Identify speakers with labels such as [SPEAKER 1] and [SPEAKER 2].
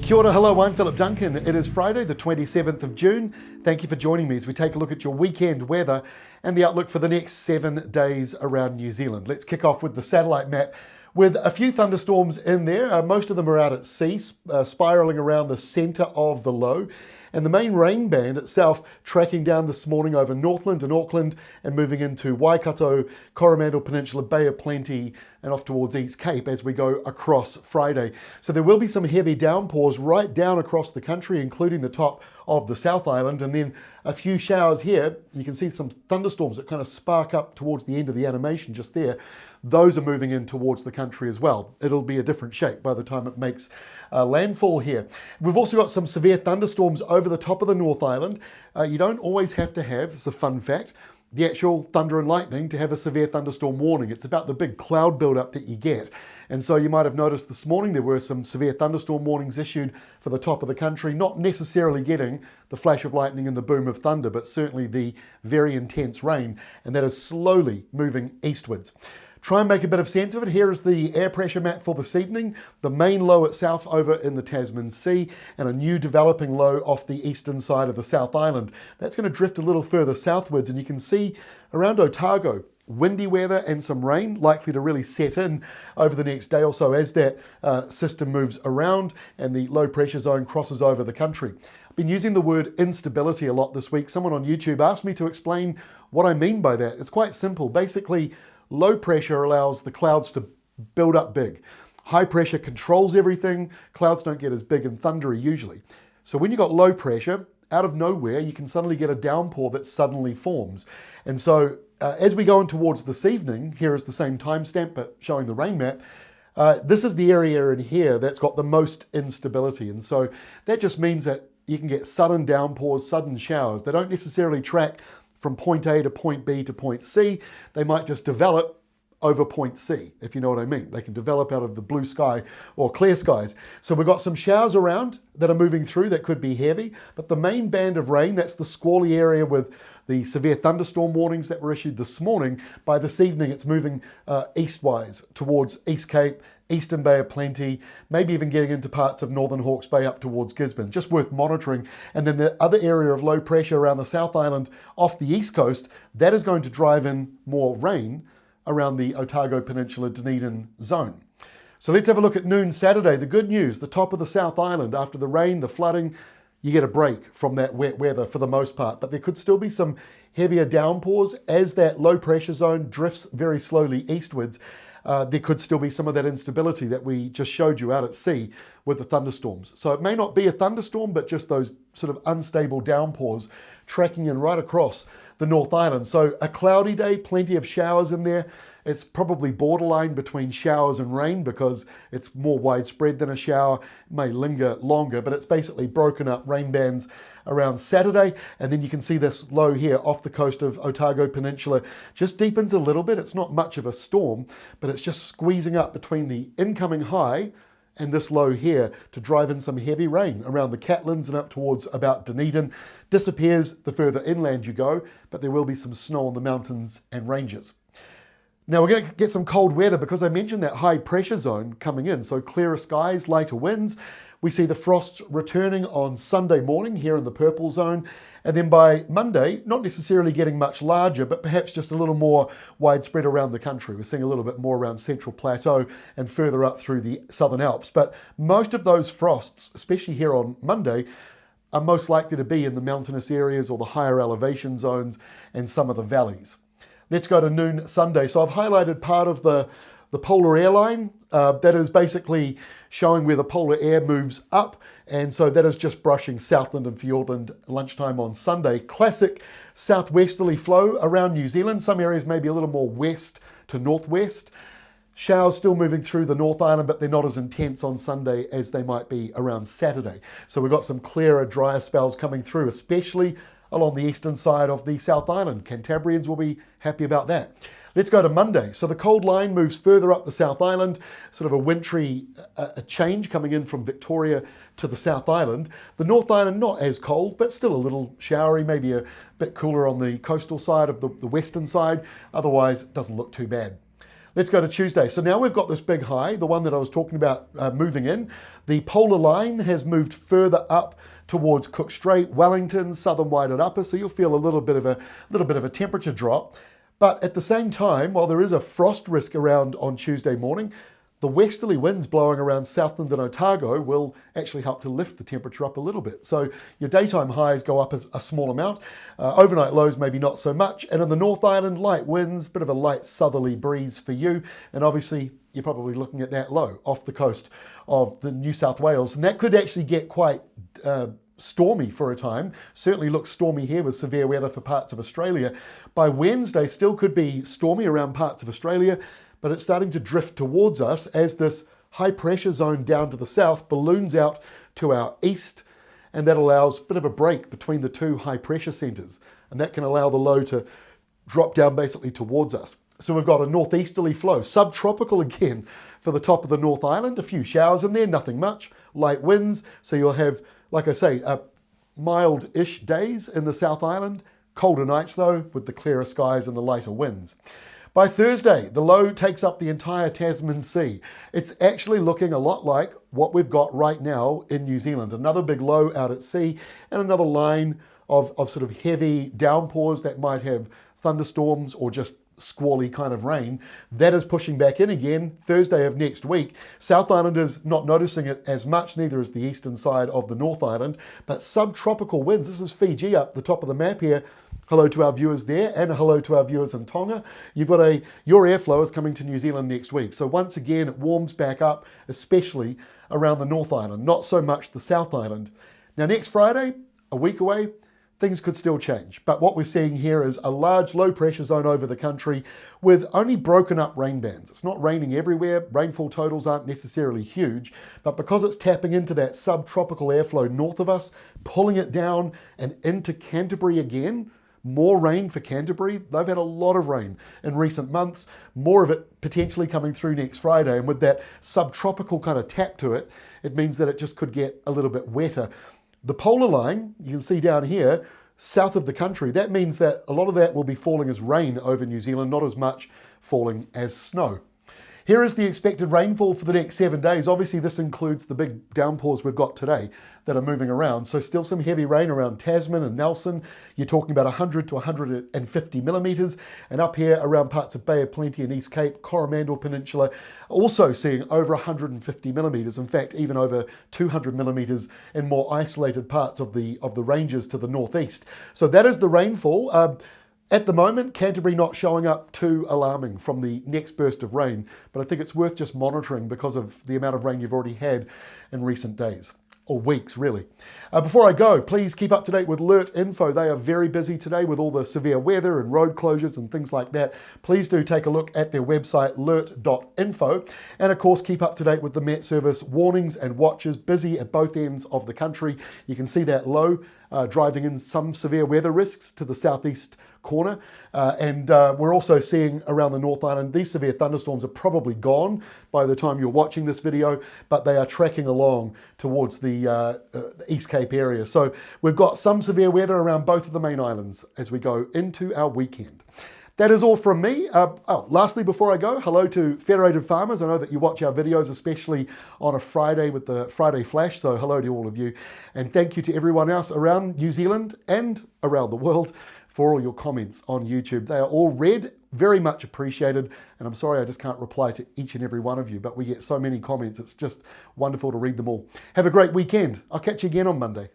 [SPEAKER 1] Kia ora, hello, I'm Philip Duncan. It is Friday the 27th of June. Thank you for joining me as we take a look at your weekend weather and the outlook for the next 7 days around New Zealand. Let's kick off with the satellite map with a few thunderstorms in there. Most of them are out at sea, spiralling around the centre of the low. And the main rain band itself tracking down this morning over Northland and Auckland and moving into Waikato, Coromandel Peninsula, Bay of Plenty and off towards East Cape as we go across Friday. So there will be some heavy downpours right down across the country, including the top of the South Island, and then a few showers here. You can see some thunderstorms that kind of spark up towards the end of the animation just there. Those are moving in towards the country as well. It'll be a different shape by the time it makes landfall here. We've also got some severe thunderstorms over the top of the North Island. You don't always have to have, it's a fun fact, the actual thunder and lightning to have a severe thunderstorm warning. It's about the big cloud buildup that you get. And so you might have noticed this morning there were some severe thunderstorm warnings issued for the top of the country, not necessarily getting the flash of lightning and the boom of thunder, but certainly the very intense rain, and that is slowly moving eastwards. Try and make a bit of sense of it. Here is the air pressure map for this evening. The main low itself over in the Tasman Sea and a new developing low off the eastern side of the South Island. That's going to drift a little further southwards, and you can see around Otago, windy weather and some rain likely to really set in over the next day or so as that system moves around and the low pressure zone crosses over the country. I've been using the word instability a lot this week. Someone on YouTube asked me to explain what I mean by that. It's quite simple. Basically, low pressure allows the clouds to build up big. High pressure controls everything. Clouds don't get as big and thundery usually. So when you've got low pressure, out of nowhere, you can suddenly get a downpour that suddenly forms. And so as we go on towards this evening, here is the same timestamp but showing the rain map, this is the area in here that's got the most instability. And so that just means that you can get sudden downpours, sudden showers. They don't necessarily track from point A to point B to point C. They might just develop over point C, if you know what I mean. They can develop out of the blue sky or clear skies. So we've got some showers around that are moving through that could be heavy, but the main band of rain, that's the squally area with the severe thunderstorm warnings that were issued this morning. By this evening, it's moving eastwise towards East Cape, Eastern Bay of Plenty, maybe even getting into parts of Northern Hawke's Bay up towards Gisborne. Just worth monitoring. And then the other area of low pressure around the South Island off the east coast, that is going to drive in more rain around the Otago Peninsula Dunedin zone. So let's have a look at noon Saturday. The good news, the top of the South Island, after the rain, the flooding, you get a break from that wet weather for the most part, but there could still be some heavier downpours as that low pressure zone drifts very slowly eastwards. There could still be some of that instability that we just showed you out at sea with the thunderstorms. So it may not be a thunderstorm, but just those sort of unstable downpours tracking in right across the North Island. So a cloudy day, plenty of showers in there. It's probably borderline between showers and rain because it's more widespread than a shower. It may linger longer, but it's basically broken up rain bands around Saturday. And then you can see this low here off the coast of Otago Peninsula just deepens a little bit. It's not much of a storm, but it's just squeezing up between the incoming high and this low here to drive in some heavy rain around the Catlins and up towards about Dunedin. Disappears the further inland you go, but there will be some snow on the mountains and ranges. Now we're going to get some cold weather because I mentioned that high pressure zone coming in. So clearer skies, lighter winds. We see the frosts returning on Sunday morning here in the purple zone. And then by Monday, not necessarily getting much larger, but perhaps just a little more widespread around the country. We're seeing a little bit more around Central Plateau and further up through the Southern Alps. But most of those frosts, especially here on Monday, are most likely to be in the mountainous areas or the higher elevation zones and some of the valleys. Let's go to noon Sunday. So I've highlighted part of the polar air line. That is basically showing where the polar air moves up. And so that is just brushing Southland and Fiordland lunchtime on Sunday. Classic southwesterly flow around New Zealand. Some areas maybe a little more west to northwest. Showers still moving through the North Island, but they're not as intense on Sunday as they might be around Saturday. So we've got some clearer, drier spells coming through, especially along the eastern side of the South Island. Cantabrians will be happy about that. Let's go to Monday. So the cold line moves further up the South Island, sort of a wintry change coming in from Victoria to the South Island. The North Island not as cold, but still a little showery, maybe a bit cooler on the coastal side of the western side. Otherwise, it doesn't look too bad. Let's go to Tuesday. So now we've got this big high, the one that I was talking about moving in. The polar line has moved further up towards Cook Strait, Wellington, southern Wairarapa upper, so you'll feel a little bit of a temperature drop. But at the same time, while there is a frost risk around on Tuesday morning, the westerly winds blowing around Southland and Otago will actually help to lift the temperature up a little bit. So your daytime highs go up a small amount, overnight lows maybe not so much, and in the North Island, light winds, bit of a light southerly breeze for you, and obviously you're probably looking at that low off the coast of the New South Wales, and that could actually get quite stormy for a time. Certainly looks stormy here with severe weather for parts of Australia. By Wednesday, still could be stormy around parts of Australia, but it's starting to drift towards us as this high pressure zone down to the south balloons out to our east, and that allows a bit of a break between the two high pressure centres, and that can allow the low to drop down basically towards us. So we've got a northeasterly flow, subtropical again for the top of the North Island, a few showers in there, nothing much, light winds, so you'll have, like I say, mild-ish days in the South Island, colder nights though, with the clearer skies and the lighter winds. By Thursday, the low takes up the entire Tasman Sea. It's actually looking a lot like what we've got right now in New Zealand. Another big low out at sea and another line of sort of heavy downpours that might have thunderstorms or just squally kind of rain. That is pushing back in again Thursday of next week. South Islanders not noticing it as much, neither is the eastern side of the North Island, but subtropical winds. This is Fiji up the top of the map here. Hello to our viewers there and hello to our viewers in Tonga. You've got your airflow is coming to New Zealand next week. So once again, it warms back up, especially around the North Island, not so much the South Island. Now next Friday, a week away, things could still change. But what we're seeing here is a large low pressure zone over the country with only broken up rain bands. It's not raining everywhere. Rainfall totals aren't necessarily huge, but because it's tapping into that subtropical airflow north of us, pulling it down and into Canterbury again, more rain for Canterbury. They've had a lot of rain in recent months, more of it potentially coming through next Friday. And with that subtropical kind of tap to it, it means that it just could get a little bit wetter. The polar line, you can see down here, south of the country, that means that a lot of that will be falling as rain over New Zealand, not as much falling as snow. Here is the expected rainfall for the next 7 days. Obviously, this includes the big downpours we've got today that are moving around. So still some heavy rain around Tasman and Nelson. You're talking about 100 to 150 millimetres. And up here around parts of Bay of Plenty and East Cape, Coromandel Peninsula, also seeing over 150 millimetres. In fact, even over 200 millimetres in more isolated parts of the ranges to the northeast. So that is the rainfall. At the moment, Canterbury not showing up too alarming from the next burst of rain, but I think it's worth just monitoring because of the amount of rain you've already had in recent days. Or weeks, really. Before I go, please keep up to date with Alert Info. They are very busy today with all the severe weather and road closures and things like that. Please do take a look at their website, alert.info. And of course, keep up to date with the Met Service warnings and watches, busy at both ends of the country. You can see that low driving in some severe weather risks to the southeast corner. And we're also seeing around the North Island, these severe thunderstorms are probably gone by the time you're watching this video, but they are tracking along towards the East Cape area. So we've got some severe weather around both of the main islands as we go into our weekend. That is all from me. Lastly, before I go, hello to Federated Farmers. I know that you watch our videos, especially on a Friday with the Friday Flash, so hello to all of you. And thank you to everyone else around New Zealand and around the world for all your comments on YouTube. They are all read, very much appreciated, and I'm sorry I just can't reply to each and every one of you, but we get so many comments, it's just wonderful to read them all. Have a great weekend. I'll catch you again on Monday.